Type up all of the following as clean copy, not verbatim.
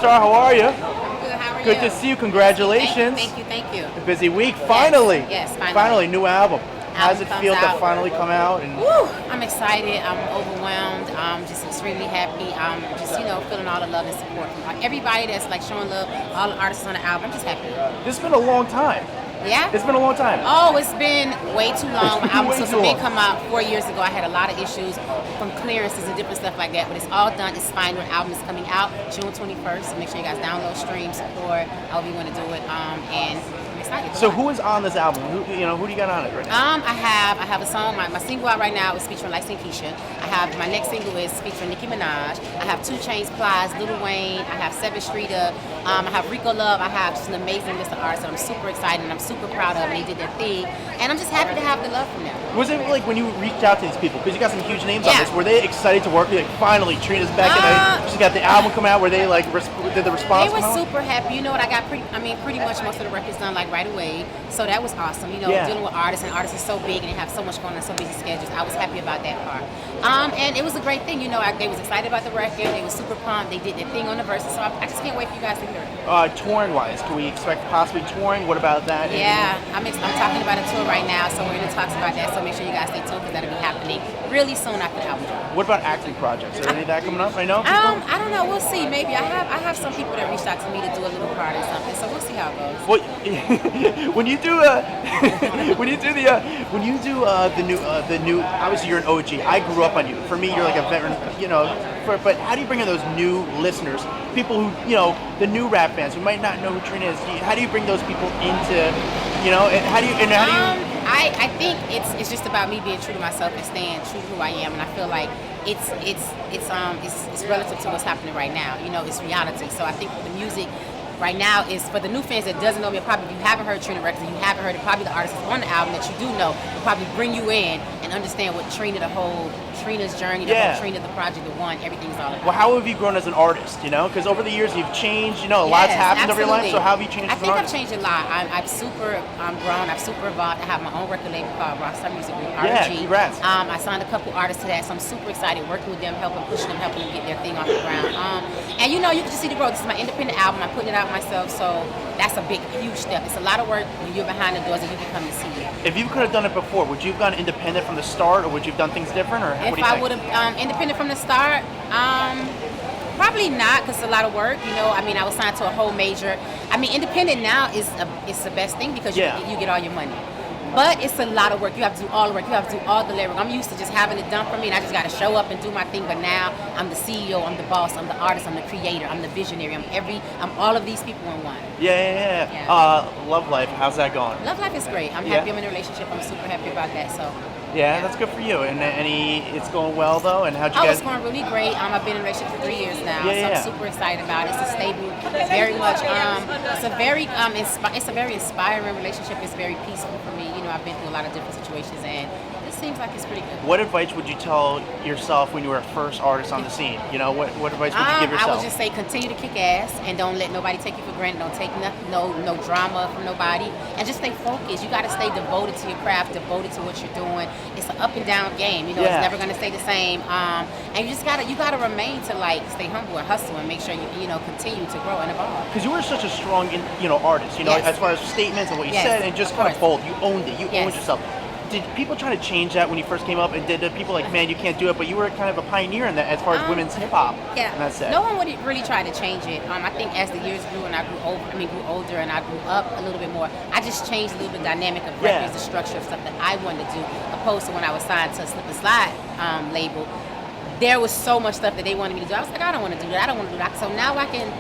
superstar. How are you? Good, how are you? Good to see you. Congratulations. Thank you. A busy week. Finally. Yes, finally. Finally, new album. How does it Album feel comes to out. finally come out? And Woo! I'm excited. I'm overwhelmed. I'm just extremely happy. I'm just, feeling all the love and support from everybody that's like showing love, all the artists on the album. I'm just happy. this has been a long time. Yeah? It's been a long time. Oh, it's been way too long. My album Way was too supposed to long. come out 4 years ago. I had a lot of issues from clearances and different stuff like that, but it's all done. It's final. The album is coming out June 21st, so make sure you guys download, stream, support, however you want to do it. And I'm excited. So who is on this album? Who do you got on it right now? I have a song. My single out right now is featuring Light Skin Keisha. I have my next single is featuring Nicki Minaj. I have 2 Chainz, Plies, Lil Wayne. I have 7 Streeter. I have Rico Love. I have just an amazing list of artists that I'm super excited and I'm super proud of. And they did their thing, and I'm just happy to have the love from them. Was it like when you reached out to these people, because you got some huge names on this, were they excited to work with you? Like, finally, Trina's back and she got the album come out. Were they like, did the response They were come out? super happy. You know what? I got pretty much most of the records done like right away. So that was awesome. Dealing with artists, and artists are so big and they have so much going on, so busy schedules. I was happy about that part. And it was a great thing. They was excited about the record. They was super pumped. They did their thing on the verses. So I just can't wait for you guys to hear it. Touring wise, can we expect possibly touring? What about that? Yeah, I'm talking about a tour right now, so we're in the talks about that. So make sure you guys stay tuned because that'll be happening really soon after the album drop. What about acting projects? Are any of that coming up? I know. I don't know. We'll see. Maybe I have some people that reached out to me to do a little part or something. So we'll see how it goes. Well, when you do the new, obviously you're an OG. I grew up on you. For me, you're like a veteran. But how do you bring in those new listeners, people who the new rap fans who might not know who Trina is? How do you bring those people into, and how do you? I think it's just about me being true to myself and staying true to who I am, and I feel like it's relative to what's happening right now. It's reality. So I think the music right now is for the new fans that doesn't know me. Probably if you haven't heard Trina records, you haven't heard it. Probably the artists on the album that you do know will probably bring you in and understand what Trina's journey, the whole Trina, the project, the one, everything's all about. Well, how have you grown as an artist? Because over the years you've changed. A lot's happened over your life. So how have you changed? I think I've changed a lot. I've super grown. I've super evolved. I have my own record label called Rockstar Music Group. Yeah, RG. congrats. I signed a couple artists to that, so I'm super excited working with them, helping them get their thing off the ground. And you can just see the growth. This is my independent album. I'm putting it out myself, so that's a huge step. It's a lot of work when you're behind the doors and you become the CEO. If you could have done it before, would you have gone independent from the start, or would you have done things different, or what do you think? If I would have independent from the start, probably not, because it's a lot of work. I was signed to a whole major. Independent now is the best thing because you get all your money. But it's a lot of work. You have to do all the work. You have to do all the lyric. I'm used to just having it done for me, and I just got to show up and do my thing. But now I'm the CEO, I'm the boss, I'm the artist, I'm the creator, I'm the visionary. I'm all of these people in one. Yeah. Love life. How's that going? Love life is great. I'm happy. I'm in a relationship. I'm super happy about that. So. Yeah, that's good for you. And it's going well though. And how'd you guys? It's going really great. I've been in a relationship for 3 years now, so Yeah. I'm super excited about it. It's a stable, very much. It's a very inspiring relationship. It's very peaceful for me. I've been through a lot of different situations, and it seems like it's pretty good. What advice would you tell yourself when you were a first artist on the scene? What advice would you give yourself? I would just say continue to kick ass and don't let nobody take you for granted. Don't take no drama from nobody, and just stay focused. You got to stay devoted to your craft, devoted to what you're doing. It's an up and down game. It's never going to stay the same. And you just gotta remain to stay humble and hustle and make sure you continue to grow and evolve. Because you were such a strong artist. As far as statements and what you said, and just kind of bold. You owned it. You owned yourself. Did people try to change that when you first came up? And did people man, you can't do it? But you were kind of a pioneer in that as far as women's hip hop. Yeah. And that's it. No one would really try to change it. I think as the years grew and I grew older and I grew up a little bit more, I just changed a little bit the dynamic of records, the structure of stuff that I wanted to do, opposed to when I was signed to a Slip and Slide label. There was so much stuff that they wanted me to do. I was like, I don't want to do that. I don't want to do that. So now I can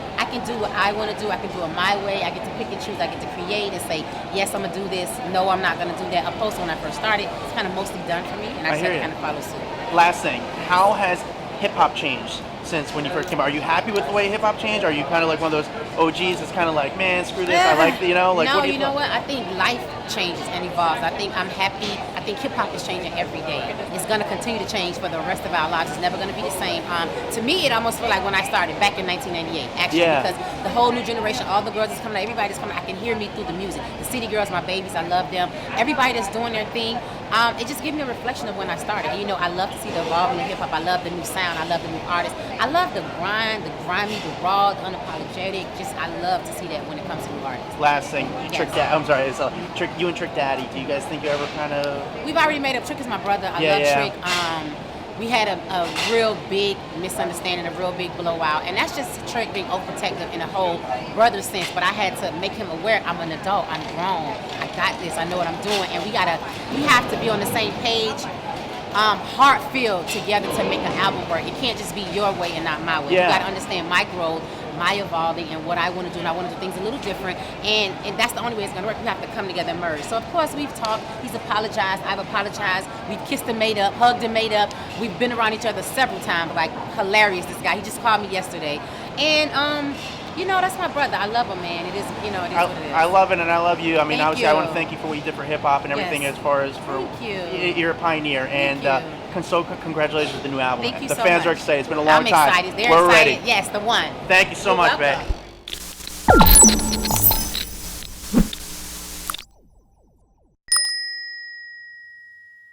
do what I want to do. I can do it my way. I get to pick and choose. I get to create and say, yes, I'm going to do this. No, I'm not going to do that. Opposed to when I first started, it's kind of mostly done for me, and I just had to kind of follow suit. Last thing, how has hip hop changed since when you first came out? Are you happy with the way hip hop changed? Are you kind of like one of those OGs that's kind of like, man, screw this, I like the, No, what do you know what? I think life changes and evolves. I think I'm happy. I think hip hop is changing every day. It's going to continue to change for the rest of our lives. It's never going to be the same. To me, it almost feels like when I started back in 1998, actually, because the whole new generation, all the girls that's coming out, everybody that's coming out, I can hear me through the music. The City Girls, my babies, I love them. Everybody that's doing their thing, It just gives me a reflection of when I started. And, I love to see the evolving of hip hop. I love the new sound. I love the new artists. I love the grind, the grimy, the raw, the unapologetic. I love to see that when it comes to new artists. Last thing, Yes. I'm sorry, you and Trick Daddy. Do you guys think you ever kind of? We've already made up. Trick is my brother. I love Trick. We had a real big misunderstanding, a real big blowout, and that's just Trick being overprotective in a whole brother sense. But I had to make him aware I'm an adult, I'm grown, I got this, I know what I'm doing, and we have to be on the same page, heart-filled together to make an album work. It can't just be your way and not my way. Yeah. You got to understand my growth, my evolving, and what I want to do, and I want to do things a little different, and that's the only way it's going to work. We have to come together and merge. So, of course, we've talked. He's apologized. I've apologized. We've kissed and made up, hugged and made up. We've been around each other several times. Like, hilarious, this guy. He just called me yesterday. And, that's my brother. I love him, man. It is, it is what it is. I love it, and I love you. I mean, Thank obviously, you. I want to thank you for what you did for hip hop and everything. Yes. As far as for Thank you. You're a pioneer, and congratulations with the new album. Thank you The so fans much. are excited. It's been a long I'm time. excited. They're We're excited. ready. Yes, the one. Thank you so You're much, welcome. babe.